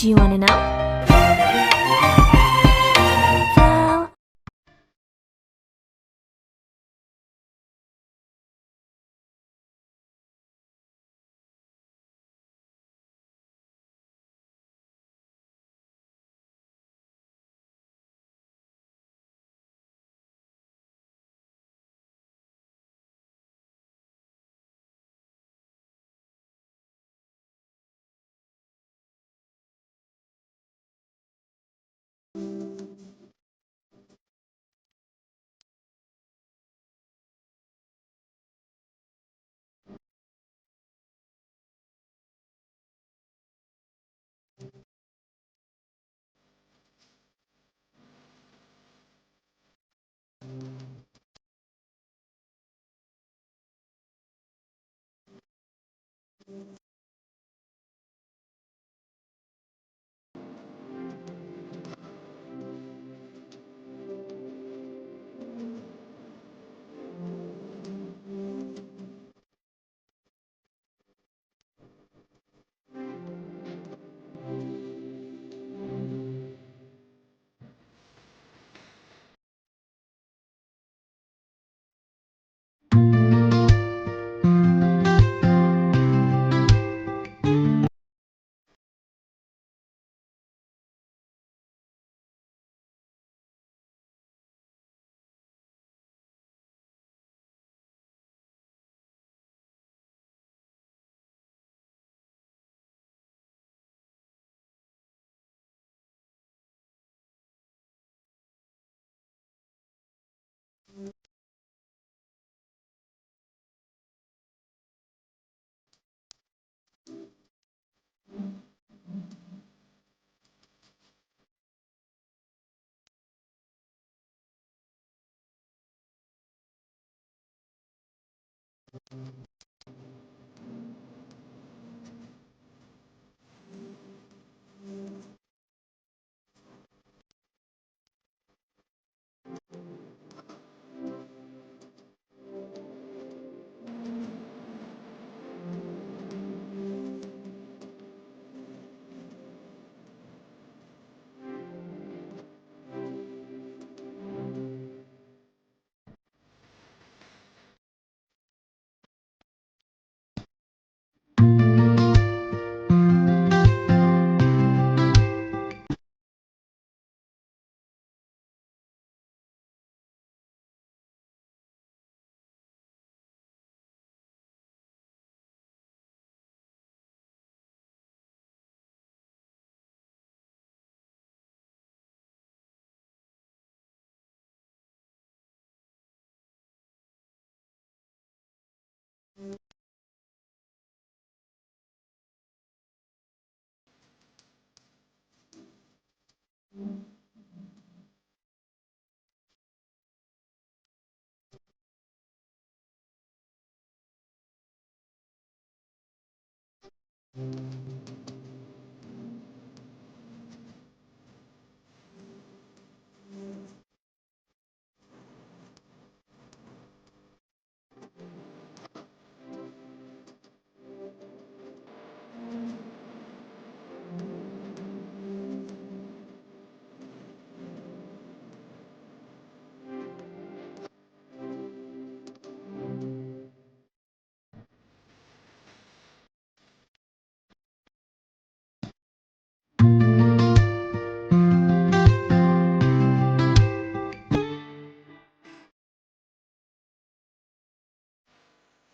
Do you want to know?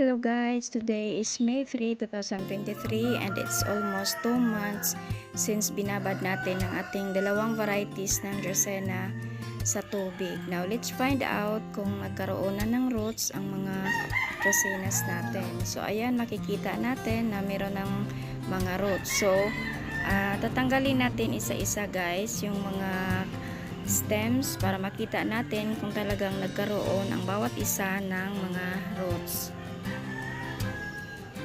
Well, hello guys, today is May 3, 2023 and it's almost 2 months since binabad natin ang ating dalawang varieties ng Dracaena sa tubig. Now let's find out kung nagkaroon na ng roots ang mga Dracaenas natin. So ayan, makikita natin na meron ng mga roots. So tatanggalin natin isa-isa guys yung mga stems para makita natin kung talagang nagkaroon ang bawat isa ng mga roots.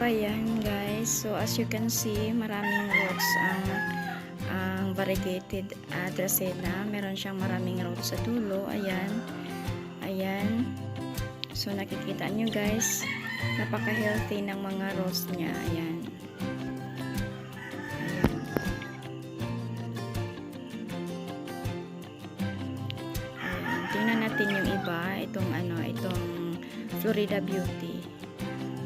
Ayan guys, so as you can see, maraming roots ang variegated Dracaena. Meron siyang maraming roots sa dulo. Ayan. So nakikita nyo guys, napaka-healthy ng mga roots niya. Ayan. itong Florida Beauty.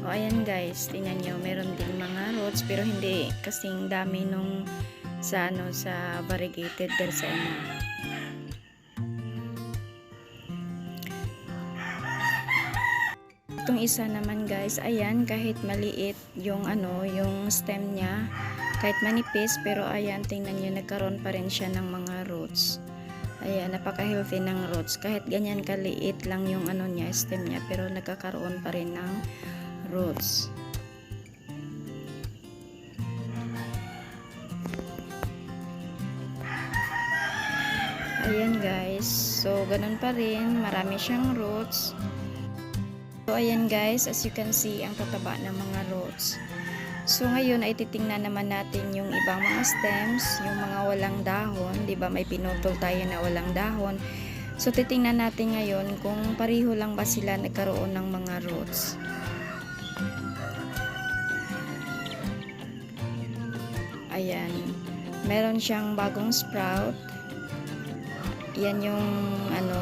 O ayan guys, tingnan nyo, meron ding mga roots pero hindi kasing dami nung sa variegated Dracaena. Itong isa naman guys, ayan, kahit maliit yung yung stem niya, kahit manipis, pero ayan, tingnan nyo, nagkaroon pa rin siya ng mga roots. Ayan, napaka-healthy ng roots. Kahit ganyan kaliit lang yung niya, stem niya, pero nagkakaroon pa rin ng roots. Ayan guys, so ganun pa rin, marami siyang roots. So ayan guys, as you can see, ang tataba ng mga roots. So ngayon ay titingnan naman natin yung ibang mga stems, yung mga walang dahon, 'di ba? May pinutol tayo na walang dahon. So titingnan natin ngayon kung pareho lang ba sila nagkaroon ng mga roots. Ayan, meron siyang bagong sprout. Yan yung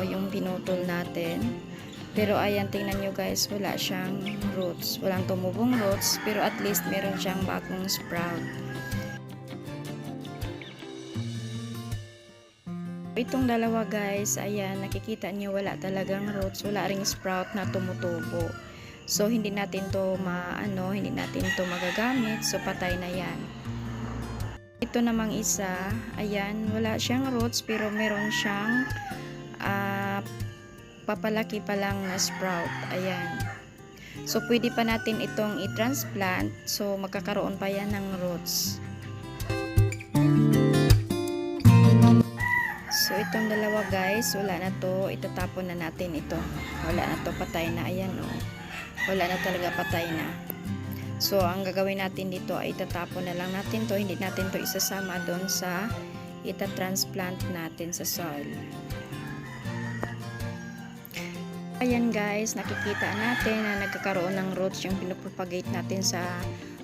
yung pinutol natin. Pero ayan, tingnan nyo guys, wala siyang roots. Walang tumubong roots, pero at least meron siyang bagong sprout. Itong dalawa guys, ayan, nakikita nyo wala talagang roots, wala ring sprout na tumutubo. So hindi natin to hindi natin to magagamit, so patay na yan. Ito namang isa, ayan, wala siyang roots pero meron siyang papalaki pa lang na sprout. Ayan. So pwede pa natin itong i-transplant, so magkakaroon pa yan ng roots. So itong dalawa guys, wala na to, itatapon na natin ito. Wala na to, patay na. Ayan oh. Wala na talaga, patay na. So ang gagawin natin dito ay itatapon na lang natin to, hindi natin to isasama doon sa ita-transplant natin sa soil. Ayan guys, nakikita natin na nagkakaroon ng roots yung pinopropagate natin sa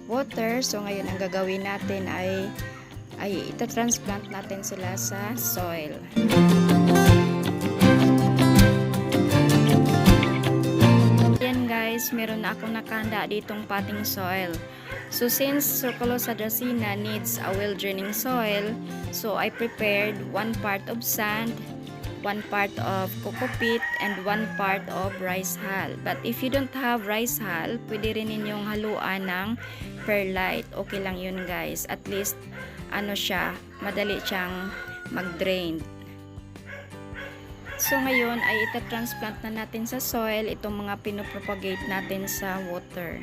water. So ngayon ang gagawin natin ay ita-transplant natin sila sa soil. Ayan guys, meron na akong nakahanda ditong potting soil. So since Circulosa Dracaena needs a well draining soil, so I prepared 1 part of sand, 1 part of coco peat, and 1 part of rice hull. But if you don't have rice hull, pwede rin ninyong haluan ng perlite. Okay lang yun guys. At least, madali siyang mag-drain. So ngayon ay ita-transplant na natin sa soil itong mga pinopropagate natin sa water.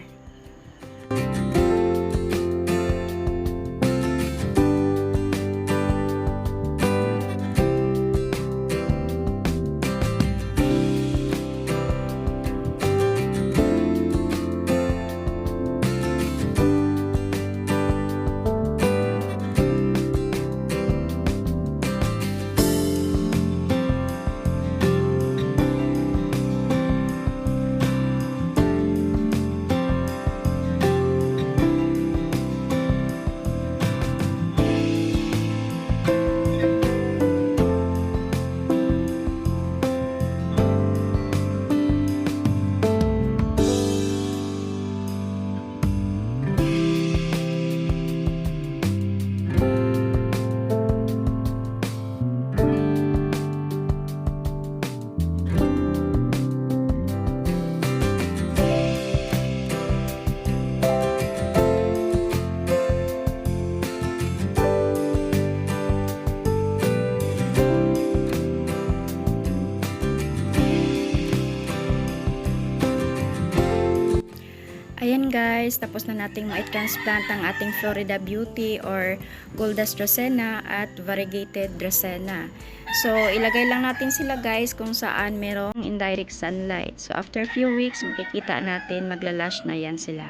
Ayan guys, tapos na nating ma-transplant ang ating Florida Beauty or Goldas Dracaena at Variegated Dracaena. So, ilagay lang natin sila guys kung saan merong indirect sunlight. So, after a few weeks, makikita natin maglalash na yan sila.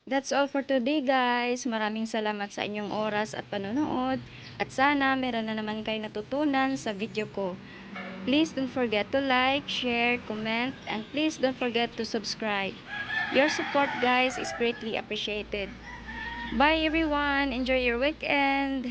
That's all for today guys. Maraming salamat sa inyong oras at panonood. At sana meron na naman kayo natutunan sa video ko. Please don't forget to like, share, comment, and please don't forget to subscribe. Your support guys is greatly appreciated. Bye everyone. Enjoy your weekend.